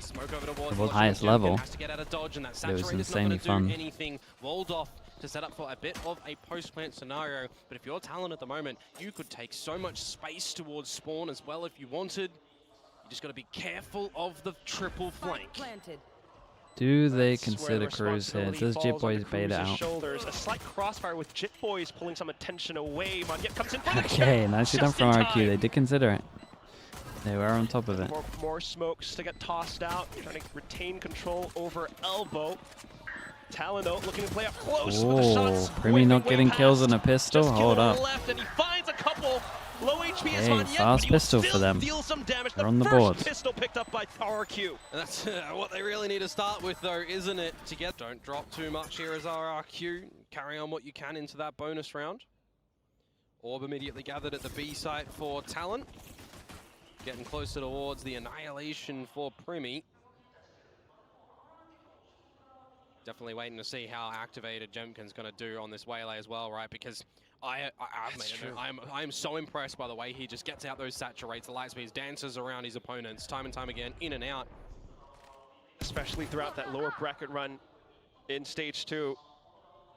Smoke over towards the highest level. has to get out of dodge, and that It was saturator's not insanely going to fun. do anything. Walled off to set up for a bit of a post-plant scenario. But if you're Talon at the moment, you could take so much space towards spawn as well if you wanted. You just got to be careful of the triple flank. Do they consider Cruz here? Does Jit Boys bait it out? Shoulders. A slight crossfire with Jit Boys pulling some attention away. Monyet comes in for the Okay, kill. nicely done from RRQ. They did consider it. They were on top of it. More smokes to get tossed out, trying to retain control over elbow. Talon though looking to play up close with the shots. Primi not getting kills on a pistol. Just Hold up. left, and he finds a couple. Low HP is Hey, Monyet, fast but he will pistol still for them. deal some damage. They're on the first board. Pistol picked up by RRQ. And that's what they really need to start with, though, isn't it? To get, don't drop too much here as RRQ. Carry on what you can into that bonus round. Orb immediately gathered at the B site for Talon. Getting closer towards the annihilation for Primi. Definitely waiting to see how activated Jemkin's going to do on this Waylay as well, right? Because I'm so impressed by the way he just gets out those saturates, the light speeds, dances around his opponents time and time again, in and out. Especially throughout that lower bracket run in stage 2.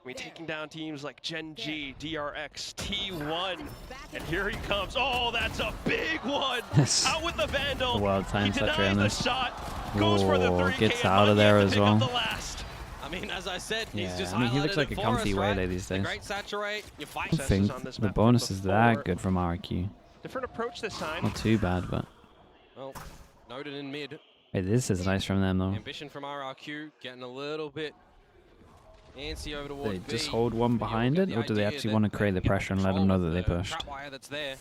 I mean, taking down teams like Gen G, DRX, T1, and here he comes. Oh, that's a big one! Out with the Vandal. The wild time he saturator denies on the this. shot, goes for the 3K, Gets and out of there Monyet as to pick up well. the last. I mean, as I said, he's Yeah, just I mean, he looks highlighted like a it for comfy us, Waylay right? these The days. great saturate, you fight. I think the bonus is that good from RRQ. Different approach this time. Not too bad, but... Well, noted in mid. Hey, this is nice from them, though. Ambition from RRQ, getting a little bit antsy over towards They B. just hold one behind it, or do they actually want to create the pressure and let them know that they pushed? Trap wire that's there.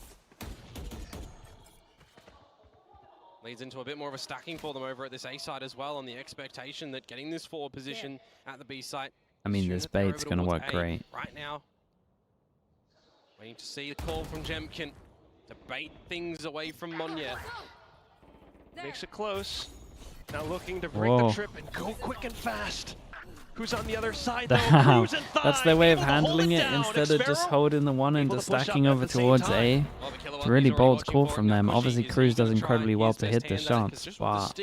Leads into a bit more of a stacking for them over at this A side as well, on the expectation that getting this forward position at the B site. I mean, this bait's going to work great. Right now, waiting to see the call from Jemkin to bait things away from Monyet. Makes it close. Now looking to break the trip and go quick and fast. Who's on the other side though? Damn, Cruz and Thigh, that's their way of able to hold handling it down. instead of just Xvero holding the one and able just to push stacking up over at the same towards time. A. It's a really bold call from them. Obviously, Cruz does incredibly well to hit the shots, but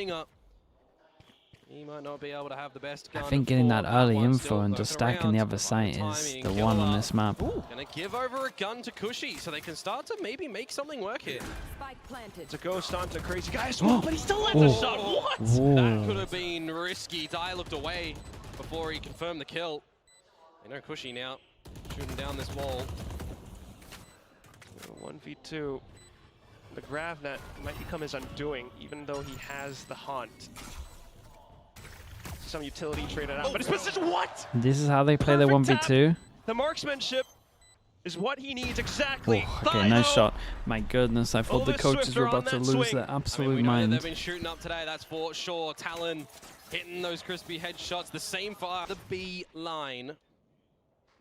He might not be able to have the best I think getting that early info and just stacking the other site is the one on this map. Gonna give over a gun to Cushy so they can start to maybe make something work here. It's a ghost onto Crazy Guy as well, but he still lands a shot. What? That could have been risky. Dai looked away before he confirmed the kill. They know Cushy now, shooting down this wall. 1v2. The Gravnet might become his undoing, even though he has the Haunt. Some utility traded out, but his position, what? This is how they play their 1v2. The marksmanship is what he needs exactly. Okay, nice shot. My goodness, I thought the coaches were about to lose their absolute mind. They've been shooting up today, that's for sure. Talon hitting those crispy headshots. The same fire, the B line.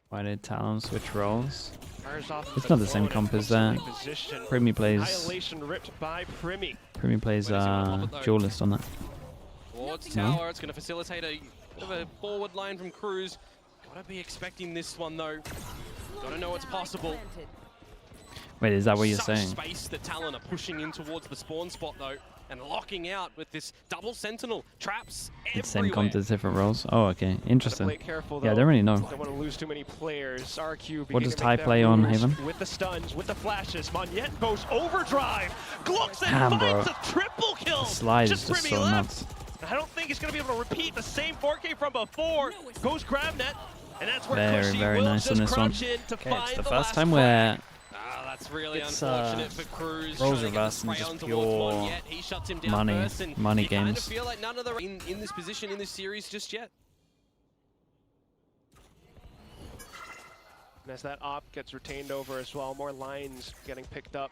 Why did Talon switch roles? It's It's not the same comp as that. Primi plays duelist on that. Towards tower, it's going to facilitate a bit of a forward line from Cruz. Gotta be expecting this one though. Gotta know it's possible. Wait, is that what you're Such saying? Space that Talon are pushing in towards the spawn spot though, and locking out with this double sentinel traps everywhere. It's same comp as different roles. Oh, okay, interesting. Careful, yeah, I don't really know. Don't want to lose too many players. RRQ What does Ty play on Haven? With the stuns, with the flashes. Monyet goes overdrive. Glooks and Damn, finds bro. a triple kill. The slide is just Primi so left. nuts. I don't think he's going to be able to repeat the same 4K from before. Goes Gravnet, and that's where Very, Cushy very will nice on just this one. crouch in to Okay, find it's the the first last time frag. where That's really it's unfortunate for Cruz. roles reversed and just pure He shuts him down money, first, and money you kind of games. feel like none of the in this position in this series just yet. And as that op gets retained over as well, more lines getting picked up.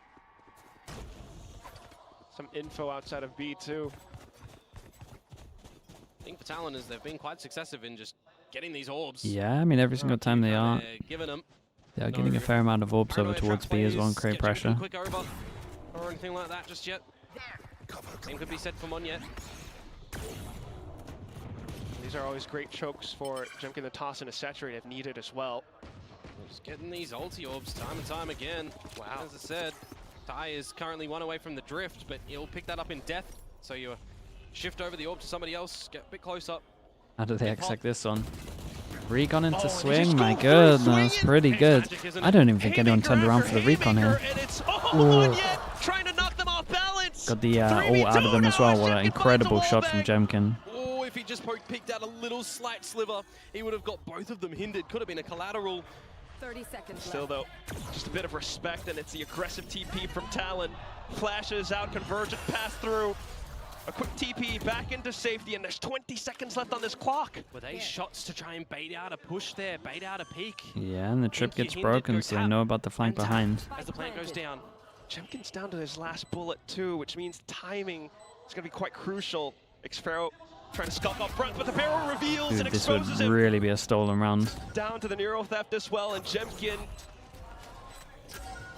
Some info outside of B2. I think for Talon is they've been quite successive in just getting these orbs. Yeah, I mean, every single time they are getting a fair amount of orbs over towards B as well and create pressure. Quick over or anything like that just yet. Same could be said for Monyet. These are always great chokes for Jemkin the toss and a saturate if needed as well. Just getting these ulti orbs time and time again. Wow. As I said, Ty is currently one away from the drift, but he'll pick that up in death. So you're shift over the orb to somebody else, get a bit closer. How do they expect this one? Recon into Oh, swing, my goodness, pretty good. I don't even think anyone turned around for the recon here. Trying to knock them off balance. Got the ult out of them as well. What an incredible shot from Jemkin. Oh, if he just picked out a little slight sliver, he would have got both of them hindered. Could have been a collateral. 30 seconds Still though, just a bit of respect, and it's the aggressive TP from Talon. Flashes out, convergent pass through. A quick TP back into safety, and there's 20 seconds left on this clock. Were they shots to try and bait out a push there, bait out a peek? Yeah, and the trip gets broken, so they know about the flank behind. As the plant goes down. Jemkin's down to his last bullet too, which means timing is going to be quite crucial. xFaro trying to skulk up front, but the barrel reveals Dude, and this exposes would him. really be a stolen round. Down to the Neuro Theft as well, and Jemkin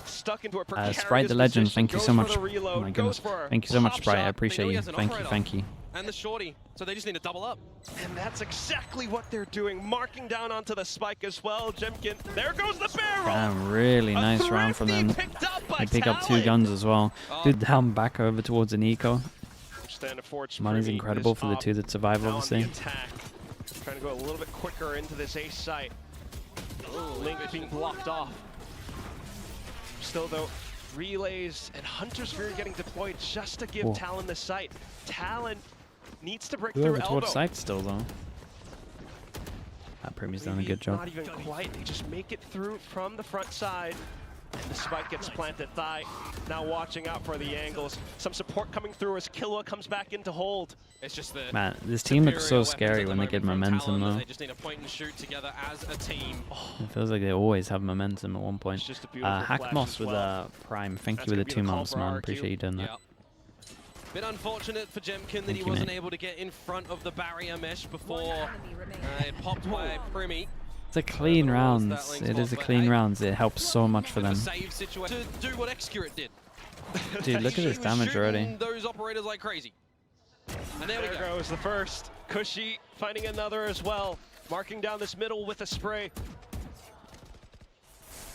stuck into a precarious Sprite the Legend, position, thank you so goes for much. the reload, Oh my goes goodness. for a Thank you so much, pop Sprite. I shot. appreciate you. Thank you. And the shorty, so they just need to double up. And that's exactly what they're doing, marking down onto the spike as well. Jemkin, there goes the barrel! Damn, really nice round from them. They pick up 2 guns as well. Dude, down back over towards an eco. Money's incredible for the 2 that survive, obviously. Trying to go a little bit quicker into this ace site. Link being blocked off. Still though, relays and Hunter Sphere getting deployed just to give Talon the site. Talon needs to break through Over elbow. towards site still, though. Premi's done a good job. Not even quite. They just make it through from the front side. And the spike gets planted thigh. Now watching out for the angles. Some support coming through as Killua comes back into hold. It's just the Man, this team looks so scary when they get momentum, though. They just need a point and shoot together as a team. It feels like they always have momentum at one point. Just a beautiful Hack flash Moss as with well. Prime. Thank That's you with gonna the be 2 the call months, for man. RRQ. Appreciate you doing that. Bit unfortunate for Jemkin that he you, wasn't mate. able to get in front of the barrier mesh before it popped by Primi. It's a clean rounds. It is a clean rounds. It helps so much for them. Save situation to do what Xcurate did. Dude, look at this damage already. Those operators like crazy. And there we There go. goes the first. Cushy finding another as well. Marking down this middle with a spray.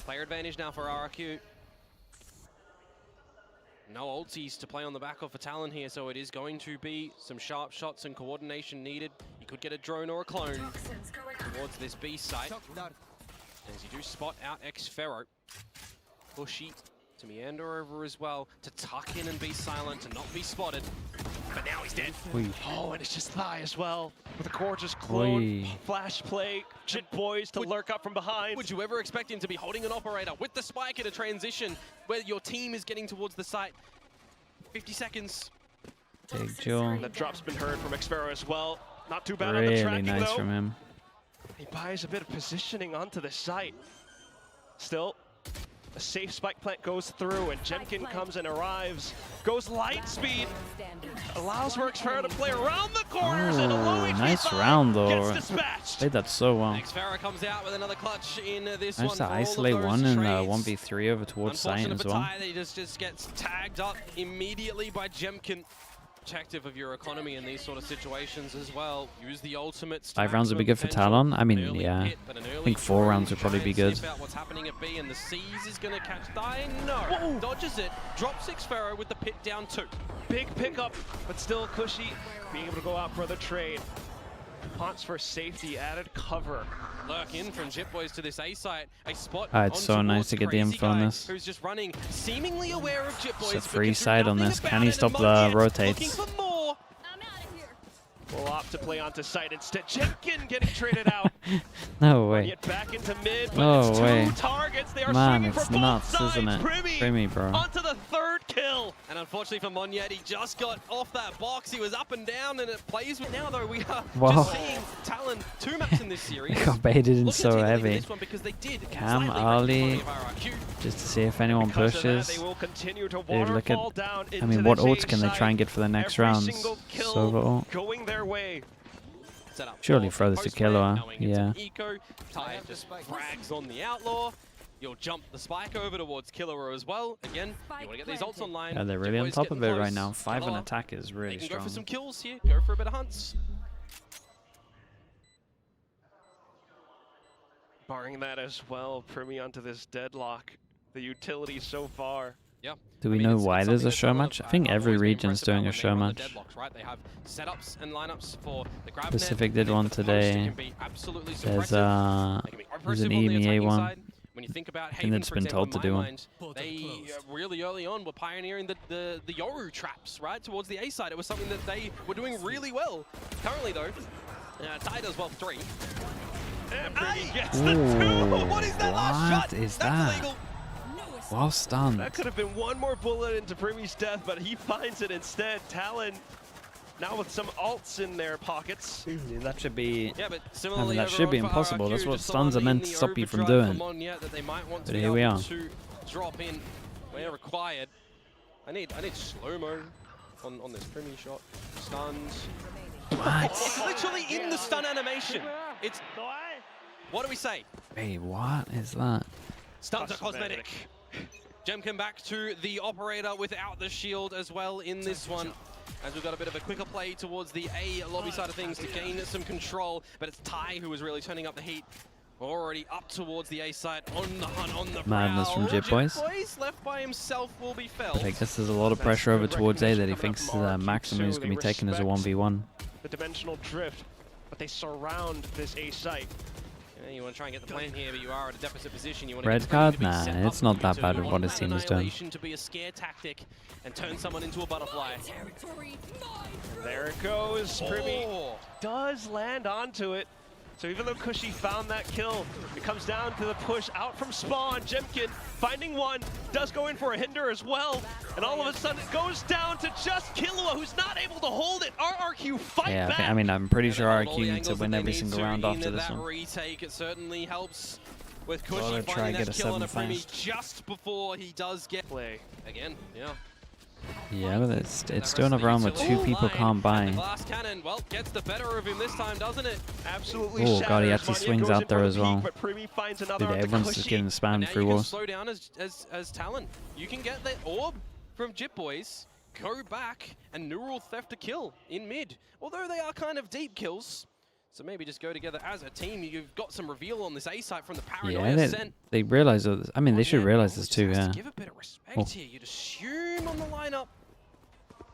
Player advantage now for RRQ. No ulties to play on the back of for Talon here, so it is going to be some sharp shots and coordination needed. You could get a drone or a clone towards this B site. As you do spot out xFaro. Bushy to meander over as well, to tuck in and be silent, to not be spotted. But now he's dead. Oh, and it's just thigh as well. With a gorgeous clone. Flash play. Jit boys to lurk up from behind. Would you ever expect him to be holding an operator with the spike in a transition where your team is getting towards the site? 50 seconds. Big Joel. That drop's been heard from xFaro as well. Not too bad on the Really tracking nice though. from him. He buys a bit of positioning onto the site. Still, a safe spike plant goes through, and Jemkin comes and arrives. Goes light speed. Allows for xFaro to play around the corners, and a low HP nice thigh round though. gets dispatched. Played that so well. xFaro comes out with another clutch in this Managed one. to isolate one and 1v3 over towards site as well. He just gets tagged up immediately by Jemkin. Protective of your economy in these sort of situations as well. Use the ultimates. 5 rounds would be good for Talon. I mean, yeah. I think 4 rounds would probably be good. What's happening at B, and the C's is going to catch Thigh. No, dodges it. Drops xFaro with the pit down 2. Big pickup, but still Cushy being able to go out for the trade. Haunts for safety, added cover. Lurk in from Jit Boys to this A site. A spot. It's so nice to get the info on this. Who's just running, seemingly aware of Jit Boys. It's a free side on this. Can he stop the rotates? Looking for more. Will opt to play onto site instead. Jemkin getting traded out. No way. Yet back into mid, but No it's way. 2 targets. They are Man, swinging it's for both nuts, sides. isn't it? Primi, bro. Onto the 3rd kill. And unfortunately for Monyet, he just got off that box. He was up and down, and it plays with now, though. We are just seeing Talon 2 maps in this series. Got baited in so heavy. Cam, Ali, just to see if anyone pushes. Dude, look at, I mean, what ults can they try and get for the next rounds? Sova ult. Going their way. Surely throw this to Killua. Yeah. Eco, Ty just frags on the Outlaw. You'll jump the spike over towards Killua as well. Again, you want to get these ults online. Yeah, they're really on top of it right now. 5 on attack is really strong. strong. Go for some kills here. Go for a bit of hunts. Barring that as well, Primi onto this deadlock. The utility so far. Yeah. Do we know why there's a show match? I think every region's doing a show match. Right? They have setups and lineups for the grab Pacific net, did one today. There's an EMEA one. When you think about And Haven, it's for been example, told to in do my one. mind, they really early on were pioneering the Yoru traps, right, towards the A side. It was something that they were doing really well. Currently, though, Ty does well for 3. And Pretty gets the 2! What is that last shot? Is That's that? illegal. Well stunned. That could have been one more bullet into Primi's death, but he finds it instead. Talon now with some ults in their pockets. That should be. Yeah, but I similarly, mean, that should be impossible. That's what stuns are meant to stop you from doing. But here we are. To drop in where required. I need slow-mo on this Primi shot. Stuns. What? It's literally in the stun animation. It's. What do we say? Wait, what is that? Stuns are cosmetic. Jemkin back to the operator without the shield as well in this one. As we've got a bit of a quicker play towards the A lobby side of things to gain some control. But it's Ty who is really turning up the heat. Already up towards the A side on the hunt, on the prowl. Madness from Jit Boys. Left by himself will be felt. But I guess there's a lot of pressure over towards A that he thinks Maximum is going to be taken as a 1v1. The dimensional drift, but they surround this A site. Yeah, you want to try and get the plan here, but you are at a deficit position. You want to Red card? Nah, it's not that bad of what his team is doing. To be a scare tactic and turn someone into a butterfly. There it goes. Primi does land onto it. So even though Cushy found that kill, it comes down to the push out from spawn. Jemkin finding one, does go in for a hinder as well. And all of a sudden it goes down to just Killua, who's not able to hold it. RRQ fight back. I mean, I'm pretty sure RRQ need to win every single round after this one. Retake, it certainly helps with Cushy Gotta try finding and that get a kill on a 7 Primi fast. just before he does get Play. Again, yeah. Yeah, but it's still another round where 2 people can't buy. Glass cannon, well, gets the better of him this time, doesn't it? Absolutely. Oh god, he actually Manya swings goes out in there for a as well. peek, but Primi finds another Dude, onto everyone's just Cushy. getting spammed Now through you can walls. slow down as Talon. You can get the orb from Jit Boys, go back, and neural theft a kill in mid. Although they are kind of deep kills. So maybe just go together as a team. You've got some reveal on this A site from the Paranoia Yeah, Scent. they realize. I mean, they should realize this too. Just has Yeah. to give a bit of respect here. You'd assume on the lineup.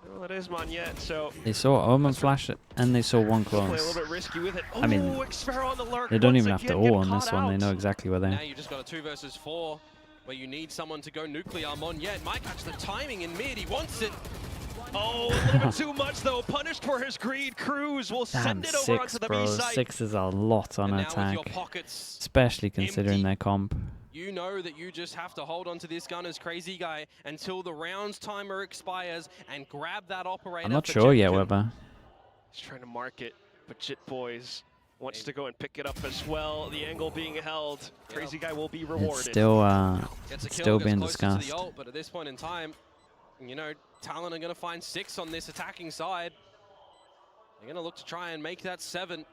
Well, it is Monyet, so They saw Omen flash it, and they saw one play a close. little bit risky with it. I mean, Xfero on the lurk They don't once even have to again, get all on this caught one. They out. know exactly where they Now are. you just got a 2 versus 4 where you need someone to go nuclear. Monyet might catch the timing in mid. He wants it. Oh, a little bit too much though. Punished for his greed. Cruz will Damn, send it over 6, onto the bro. B side. 6 is a lot on And now with attack, your pockets especially considering empty. their comp. You know that you just have to hold on to this gunner's crazy guy until the round's timer expires and grab that operator. I'm not for sure yet, Jemkin. Weber. He's trying to mark it, but Jit Boys wants to go and pick it up as well. The angle being held. Crazy guy will be rewarded. It's still Gets a it's kill, still gets being closer to the discussed. ult, but at this point in time, you know, Talon are going to find 6 on this attacking side. They're going to look to try and make that 7.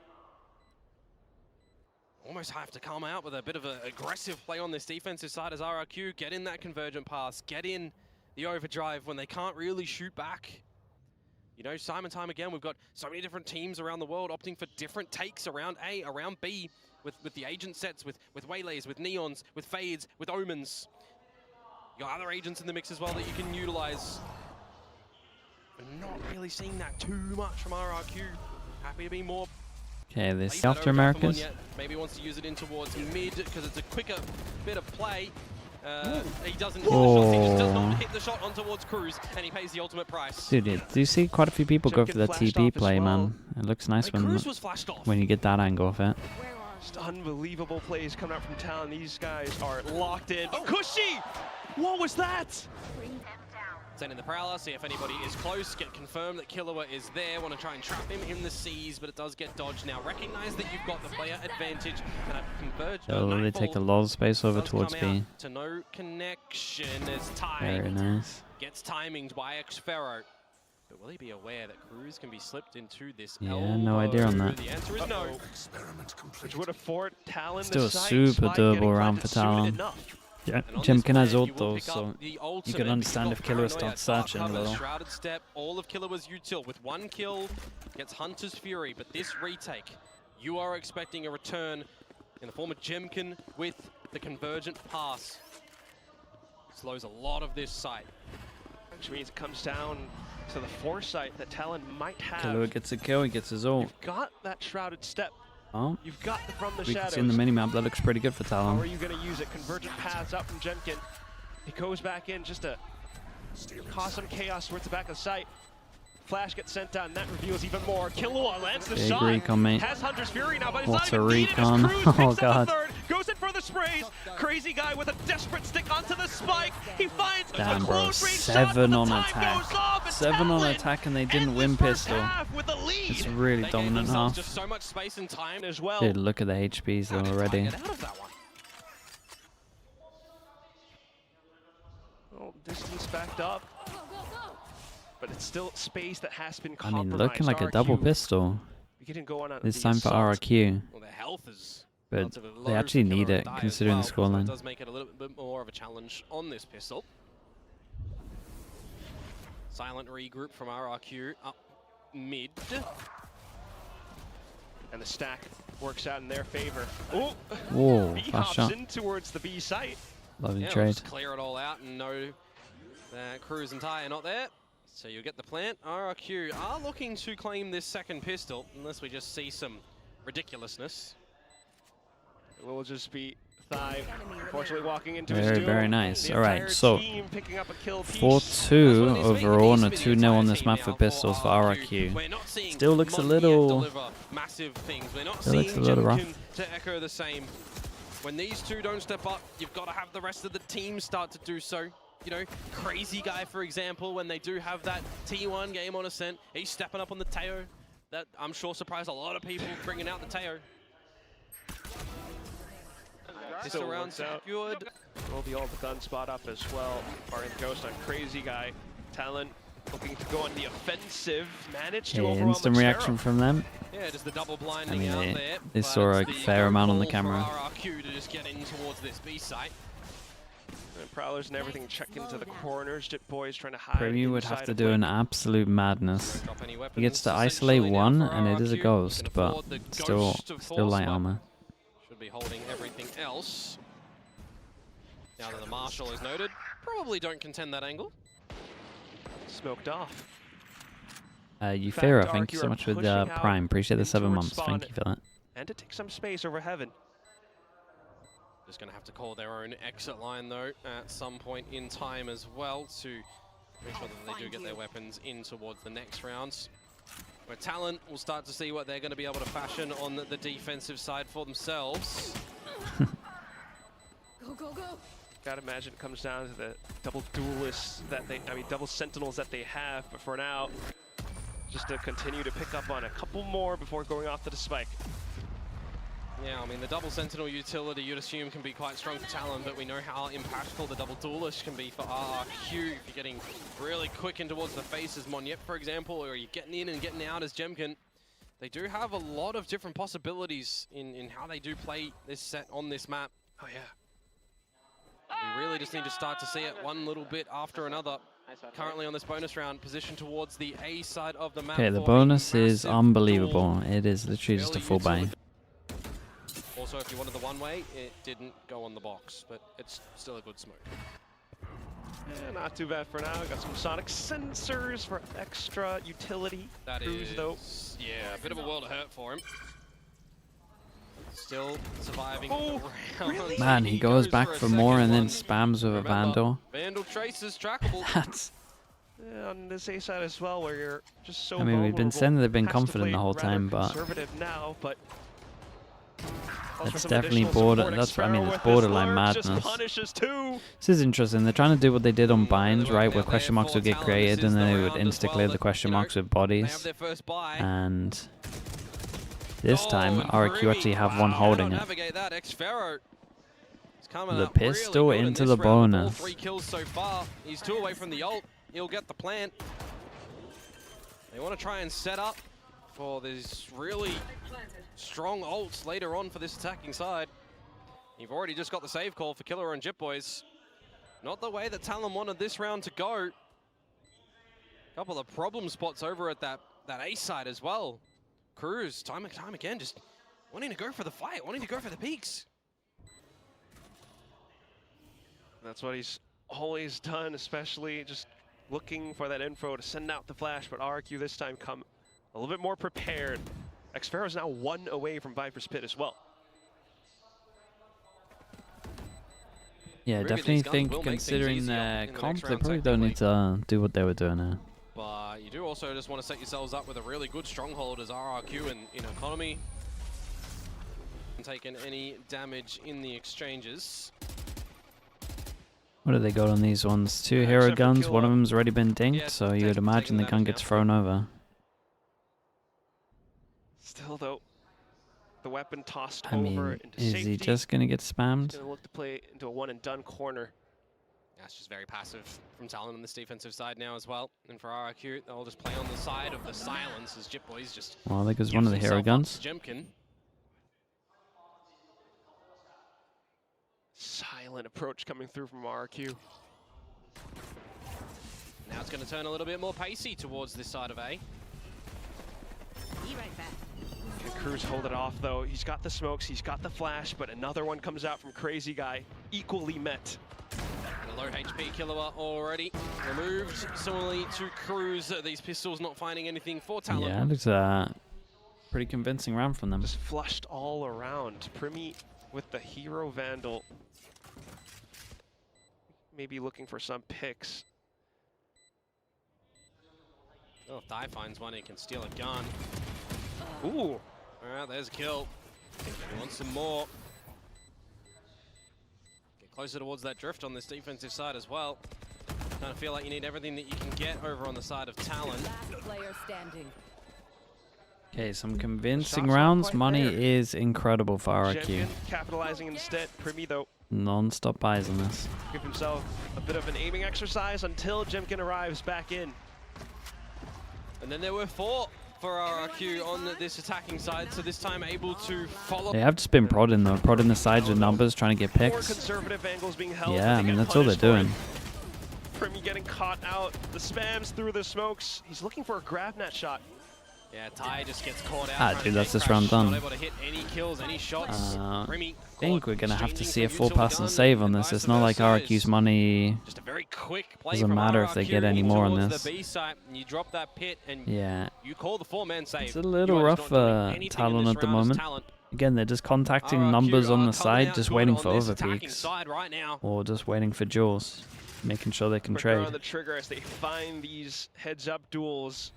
Almost have to come out with a bit of an aggressive play on this defensive side as RRQ get in that convergent pass, get in the overdrive when they can't really shoot back. You know, time and time again, we've got so many different teams around the world opting for different takes around A, around B, with the agent sets, with waylays, with neons, with fades, with omens. You got other agents in the mix as well that you can utilize. But not really seeing that too much from RRQ. Happy to be more. Okay, this Plays that after overdrive for Americans. Monyet. Maybe wants to use it in towards mid because it's a quicker bit of play. He doesn't hit the shots, he just does not hit the shot on towards Cruz, and he pays the ultimate price. Dude, do you see quite a few people go for that TP play, man? It looks nice Cruz was flashed off. when you get that angle of it. Just unbelievable plays coming out from Talon. These guys are locked in. Oh, Cushy! What was that? Send in the Prowler, see if anybody is close, get confirmed that Killua is there, want to try and trap him in the seas, but it does get dodged. Now recognize that you've got the player advantage and have converged. They'll really take a lot of space over towards B. To no connection as Very Ty nice. gets timinged by Xfero. But will he be aware that Cruz can be slipped into this Yeah, elbow? no idea on that. The answer is no. Which would afford Talon Still the a site. super Spy doable getting round planted for soon Talon. enough. Yeah, And on Jemkin this has plan, ult you will though, pick so up the you ultimate can understand because if you've Killua got starts Paranoia, searching a dark cover, little. Shrouded Step, all of Killua's util with 1 kill gets Hunter's Fury, but this retake, you are expecting a return in the form of Jemkin with the convergent pass. Slows a lot of this site. Which means it comes down to the foresight that Talon might have. Killer gets a kill, he gets his ult. You've got that shrouded step. Oh, You've got the from the we can shadows. see in the minimap that looks pretty good for How are Talon. you going to use it? Convergent paths up from Jemkin. He goes back in just to cause some chaos towards the back of the site. Flash gets sent down, that reveals even more. Killua lands the Big shot. recon, mate. Has Hunter's Fury now, but it's What's not a even needed as recon? Cruz Oh, picks up God. the third, goes in for the sprays. Crazy guy with a desperate stick onto the spike. He finds Damn, a bro. close range 7 shot, on but the time attack. goes off, and 7 on Talon attack and they didn't ends win this first pistol. half with the lead. It's really They gave dominant themselves half. just so much space and time as well. Dude, look at the HPs though already. Get out of that one. Well, distance backed up. But it's still space that has been I compromised. mean, looking like a double RRQ pistol. beginning to go on This the time for assault. RRQ. Well, their health is But relatively they low actually for need Killer it, and Die as considering the well, so scoreline. it does make it a little bit more of a challenge on this pistol. Silent regroup from RRQ up mid. And the stack works out in their favor. Oh, Whoa, B fast hops shot. in towards the B site. Lovely Yeah, we'll trade. just clear it all out and know that Cruz and Ty are not there. So you'll get the plant. RRQ are looking to claim this second pistol, unless we just see some ridiculousness. It will just be Thigh, unfortunately walking into his Very, doom. very nice. The All right, entire so team picking up a kill piece. 4-2 That's what it is. overall and a It needs to be 2-0 on the this entire map team for now pistols for RRQ. We're not seeing Still looks a Mon little- deliver massive things. We're not Still looks seeing a little rough. Jemkin to echo the same. When these two don't step up, you've got to have the rest of the team start to do so. You know, Crazy Guy, for example, when they do have that T1 game on Ascent, he's stepping up on the Teo. That, I'm sure, surprised a lot of people bringing out the Teo. This Still round works out. secured. Will be all the gun spot up as well. Barring the ghost on Crazy Guy. Talon looking to go on the offensive. Managed to Okay, overwhelm instant the reaction Cherub. from them. Yeah, just the double blinding mean, out they- there. they but saw it's a the fair amount on the call camera. For RRQ to just get in towards this B site. And Prowlers and everything check into the corners. Jit Boys trying to hide. Premier would have inside to of do Link. an absolute madness. Drop any weapons, He gets to isolate essentially now one, for and it is a RRQ. ghost, Can but afford the still ghost of light force, but armor. should be holding everything else. Now that the Marshal is noted, probably don't contend that angle. Smoked off. Euphera, fact, thank you RRQ so are much with pushing out Prime. Appreciate the in 7 towards months. Thank spawn. you for that. And to take some space over Heaven. Just going to have to call their own exit line, though, at some point in time as well to make sure that they do get their weapons in towards the next rounds. Where Talon will start to see what they're going to be able to fashion on the defensive side for themselves. Go, go, go. Gotta imagine it comes down to the double duelists that double sentinels that they have, but for now, just to continue to pick up on a couple more before going off to the spike. Yeah, I mean, the double sentinel utility you'd assume can be quite strong for Talon, but we know how impactful the double duelist can be for RRQ. If you're getting really quick in towards the face as Monyet, for example, or you're getting in and getting out as Jemkin, they do have a lot of different possibilities in how they do play this set on this map. Oh yeah. We really just need to start to see it one little bit after another. Currently on this bonus round, positioned towards the A side of the map. Okay, the for a bonus is massive unbelievable. duel. It is literally just a Early full buy. utility. Also, if you wanted the one-way, it didn't go on the box, but it's still a good smoke. Yeah, not too bad for now. Got some sonic sensors for extra utility. That Cruz, is, though. yeah, a bit of a world of hurt for him. Still surviving Oh, the round. really? Man, he goes back a for more second and then one. spams with a Remember, Vandal. Vandal traces trackable. That's... Yeah, on this A side as well, where you're just so I mean, we've been vulnerable. saying they've been Has to confident play the whole rather time, but conservative now, but that's definitely border. That's what I mean. It's borderline madness. Just punishes two. This is interesting. They're trying to do what they did on Bind, right, where They're question marks for would get Talon. created This and is then the they would round as insta well clear the that, question you know, marks with They have bodies. their first buy. And this time, and RRQ Rumi, actually have wow, one holding how it. to navigate that. X-Pharaoh is coming The up really pistol good in into this the round with all bonus. 3 kills so far. He's 2 away from the ult. He'll get the plant. They want to try and set up for these really strong ults later on for this attacking side. You've already just got the save call for Killer and Jit Boys. Not the way that Talon wanted this round to go. Couple of problem spots over at that A side as well. Cruz, time and time again, just wanting to go for the fight, wanting to go for the peaks. That's what he's always done, especially just looking for that info to send out the flash, but RRQ this time come a little bit more prepared. Xferro is now 1 away from Viper's Pit as well. Yeah, definitely think considering the comp, they probably don't need to do what they were doing now. But you do also just want to set yourselves up with a really good stronghold as RRQ and in economy. Taken any damage in the exchanges. What do they got on these ones? 2 hero guns, one of them's already been dinked, so you would imagine the gun gets thrown over. Still though, the weapon tossed over into is safety. he just gonna get spammed? He's gonna look to play into a one and done corner. That's just very passive from Talon on this defensive side now as well. And for RRQ, they'll just play on the side of the silence as Jit Boys just. Well, there goes one of the hero guns. Jemkin. Silent approach coming through from RRQ. Now it's going to turn a little bit more pacey towards this side of A. Can Cruz hold it off though? He's got the smokes, he's got the flash, but another one comes out from Crazy Guy, equally met. A low HP Killua already removed. Similarly to Cruz, these pistols not finding anything for Talon. Yeah, it looks a pretty convincing round from them. Just flushed all around. Primi with the Hero Vandal. Maybe looking for some picks. Oh, if Thai finds one, he can steal a gun. Ooh. Alright, there's a kill. He wants some more. Get closer towards that drift on this defensive side as well. Kind of feel like you need everything that you can get over on the side of Talon. Okay, some convincing rounds. Money is incredible for RRQ. Capitalizing instead. Primi though. Non-stop buys on this. Give himself a bit of an aiming exercise until Jemkin arrives back in. And then there were 4 for RRQ on this attacking side, so this time able to follow. They have just been prodding though, prodding the sides with numbers, trying to get picks. More conservative angles being held. Yeah, I mean that's all they're doing. Primi getting caught out. The spams through the smokes. He's looking for a grab net shot. Yeah, Ty just gets caught out. Ah, dude, that's this round done. Not able to hit any kills, any shots. I think we're gonna have to see a full pass and save on this. It's not like RRQ's money. Just a very quick play. Doesn't matter if they get any more on this. The B site, and you drop that pit, and yeah, you call the 4-man save. It's a little rough for Talon at the moment. Again, they're just contacting numbers on the side, just waiting for overpeaks, or just waiting for duels, making sure they can trade. On the trigger as they find these heads-up duels.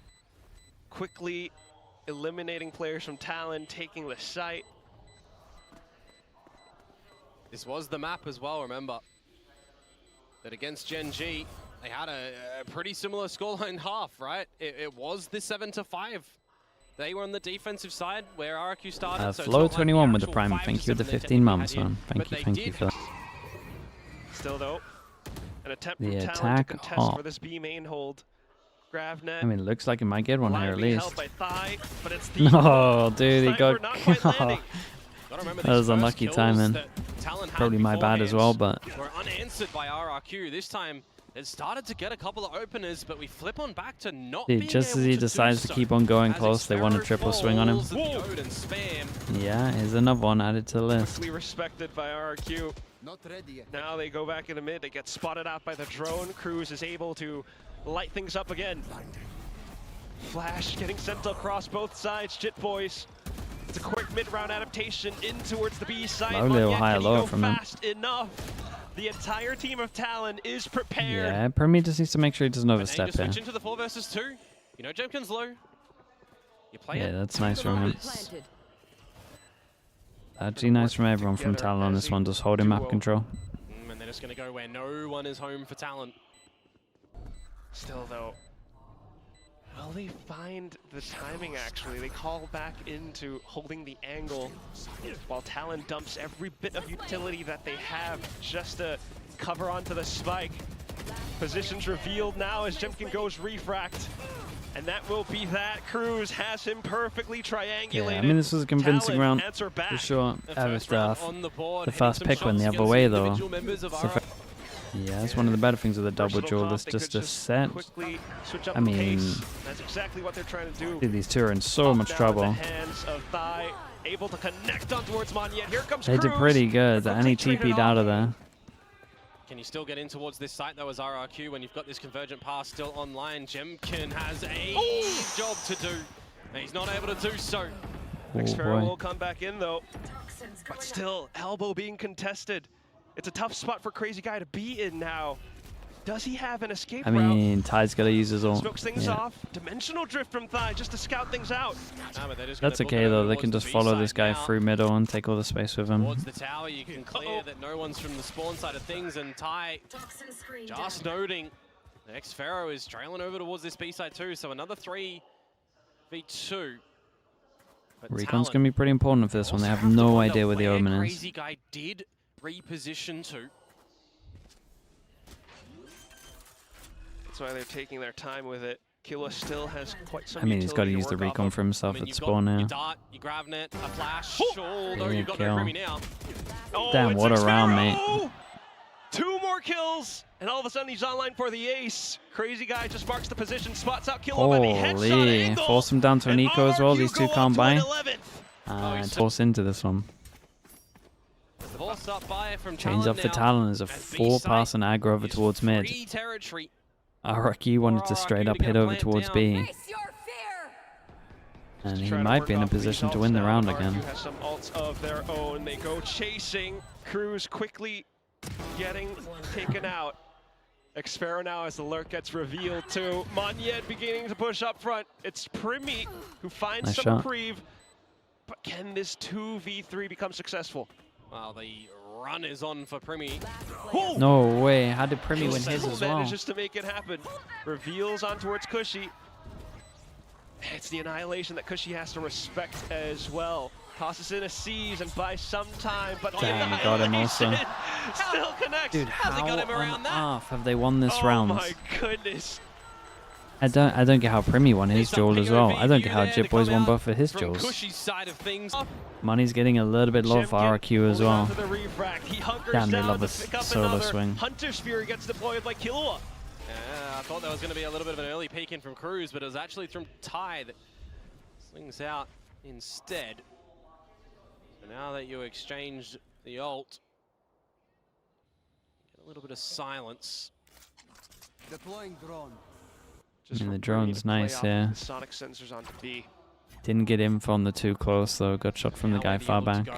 Quickly eliminating players from Talon, taking the site. This was the map as well, remember. That against Gen G, they had a pretty similar scoreline half, right? It was the 7-5. They were on the defensive side where RRQ started. So Flow 21 with the prime. Thank you with the 15 months, man. Thank you for that. Still though, an attempt the from attack Talon to contest for this B main hold. I mean, it looks like it might get one here at least. Thigh, but it's no, dude, he got. That was unlucky timing. Probably my bad as well, but. We're unanswered by RRQ. This time, it started to get a couple of openers, but we flip on back to not being just as he decides to keep on going close, they want a triple swing on him. Yeah, here's another one added to the list. Quickly respected by RRQ. Not ready yet. Now they go back in the mid. They get spotted out by the drone. Cruz is able to light things up again. Flash getting sent across both sides. Jit Boys. It's a quick mid-round adaptation in towards the B side. A little higher lower from him. Fast enough. The entire team of Talon is prepared. Yeah, Primi just needs to make sure he doesn't overstep here. Switch into the 4 versus 2. You know Jemkin's low. You play yeah, it. that's nice from him. Actually nice from everyone from Talon on this one, just holding map control. And they're just going to go where no one is home for Talon. Still though, will they find the timing actually? They call back into holding the angle while Talon dumps every bit of utility that they have just to cover onto the spike. Positions revealed now as Jemkin goes refract. And that will be that. Cruz has him perfectly triangulated. Yeah, I mean, this was a convincing round for sure. The first pick went the other way though. Yeah, that's one of the better things with the double duel. It's just a set. I mean, that's exactly what they're trying to do. Dude, these two are in so much trouble. Able to connect on towards Monyet. Here comes they did pretty good. And he TP'd out of there. Can you still get in towards this site though as RRQ when you've got this convergent pass still online? Jemkin has a job to do. And he's not able to do so. Xfero will come back in though. But still, elbow being contested. It's a tough spot for Crazy Guy to be in now. Does he have an escape route? I mean, Ty's got to use his ult. Smokes things off. Dimensional drift from Thai just to scout things out. That's okay though. They can just follow this guy through middle and take all the space with him. Towards the tower, you can clear that no one's from the spawn side of things, and Ty just noting Xfero is trailing over towards this B side too. So another 3v2. Recon's going to be pretty important for this one. They have no idea where the Omen is. Crazy Guy did reposition to. That's why they're taking their time with it. Killa still has quite some. I mean, he's got to use the recon for himself at spawn now. You dart, you grab net, a flash. Although you've got no Primi now. Damn, what a round, mate. 2 more kills, and all of a sudden he's online for the ace. Crazy Guy just marks the position, spots out Killa by the headshot angle. Force him down to an eco as well. These two can't buy. And force into this one. Change up for Talon as a 4-pass and aggro over towards mid. RRQ wanted to straight up hit over towards B. And he might be in a position to win the round again. Has some ults of their own. They go chasing. Cruz quickly getting taken out. Xfero now as the lurk gets revealed too. Monyet beginning to push up front. It's Primi who finds some reprieve. But can this 2v3 become successful? Well, the run is on for Primi. No way. How did Primi win his as well? Manages to make it happen. Reveals on towards Cushy. It's the annihilation that Cushy has to respect as well. Tosses in a seize and buys some time, but damn, got him also. Still connects. Dude, how got him around on earth have they won this round? Oh my goodness. I don't get how Primi won his duel as well. I don't get how Jitboy's won both of his duels. Money's getting a little bit low for RRQ as well. Damn, they love a solo swing. Hunter Sphere gets deployed by Killua. Yeah, I thought there was going to be a little bit of an early peek in from Cruz, but it was actually from Ty that slings out instead. So now that you exchanged the ult, get a little bit of silence. Deploying drone. The drone's nice here. Sonic sensors onto B. Didn't get in from the too close though. Got shot from the guy far back.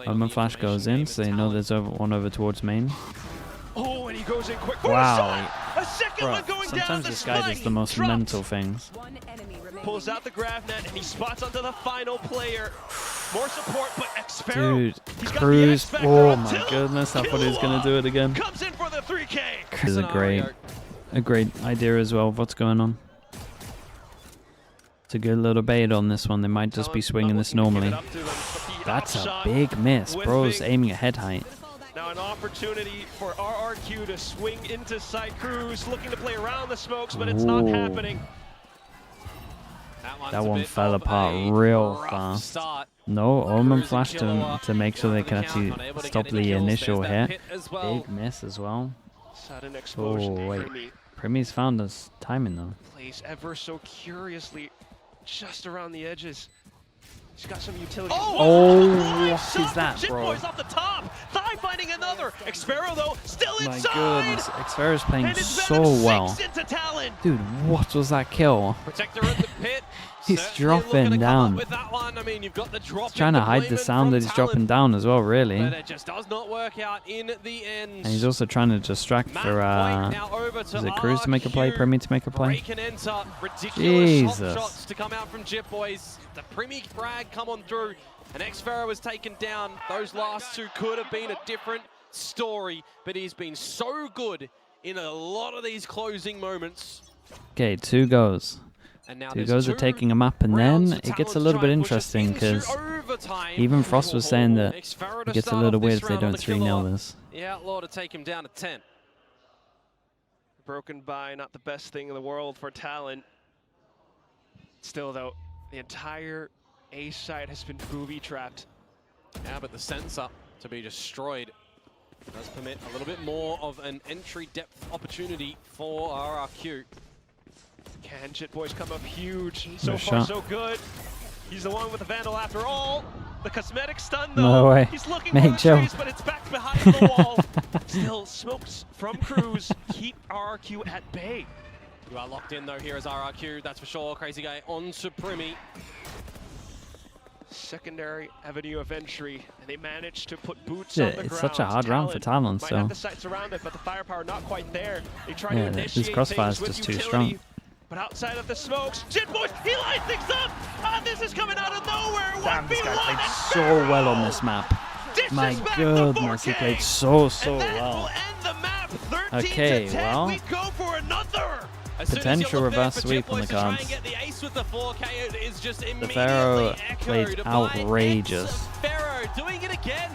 Omen flash goes in, so they know there's one over towards main. Oh, and he goes in quick. Wow. A second one going down. Sometimes this guy does the most mental things. Pulls out the grab net and he spots onto the final player. More support, but Xfero. Dude, Cruz. Oh my goodness, I thought he was gonna do it again. Comes in for the 3K. This is a great idea as well of what's going on. It's a good little bait on this one. They might just be swinging this normally. That's a big miss. Bro's aiming at head height. Now an opportunity for RRQ to swing into side. Cruz looking to play around the smokes, but it's not happening. That one fell apart real fast. No, Omen flashed to make sure they can actually stop the initial hit. Big miss as well. Sudden explosion. Oh wait, Primi's found us timing though. Plays ever so curiously, just around the edges. He's got some utility. Oh, what is that, bro? Jitboy's off the top. Thigh finding another. Xfero though, still inside. My goodness, Xfero's playing so well. Dude, what was that kill? Protector at the pit. He's dropping down. With that one. I mean, you've got the drop. He's trying to hide the sound that he's dropping down as well, really. But it just does not work out in the end. And he's also trying to distract for is it Cruz to make a play, Primi to make a play? Ridiculous shots to come out from Jitboys. The Primi frag come on through, and Xfero was taken down. Those last two could have been a different story, but he's been so good in a lot of these closing moments. Okay, 2 goes. Two goes are taking him up, and then it gets a little bit interesting because even Frost was saying that it gets a little weird if they don't 3-0 this. The Outlaw to take him down to 10. Broken by not the best thing in the world for Talon. Still though, the entire A side has been booby-trapped. Yeah, but the sensor to be destroyed does permit a little bit more of an entry depth opportunity for RRQ. Can Jitboys come up huge? So far, so good. He's the one with the Vandal after all. The cosmetic stun though. No way. He's looking Mate, for the chill. trees, but it's back behind the wall. Still, smokes from Cruz keep RRQ at bay. You are locked in though here as RRQ, that's for sure. Crazy guy on Supremi. Secondary avenue of entry, and they managed to put boots on the ground. It's such a hard round for Talon, might so have the sights around it, but the firepower not quite there. They try yeah, to these initiate crossfires things with just too utility, strong. but outside of the smokes, Jit Boys, he lights things up! And this is coming out of nowhere! Damn, this guy 1v1 played and so well on this map. dishes My back goodness, the he played 4K. so And that well. will end the map. 13 Okay, to 10. well, We go for another. As soon as potential you look there reverse for sweep Jet on the Boys to try and cards. get the ace with the 4K, it is just The immediately Pharaoh echoed played by outrageous. Pharaoh doing it again.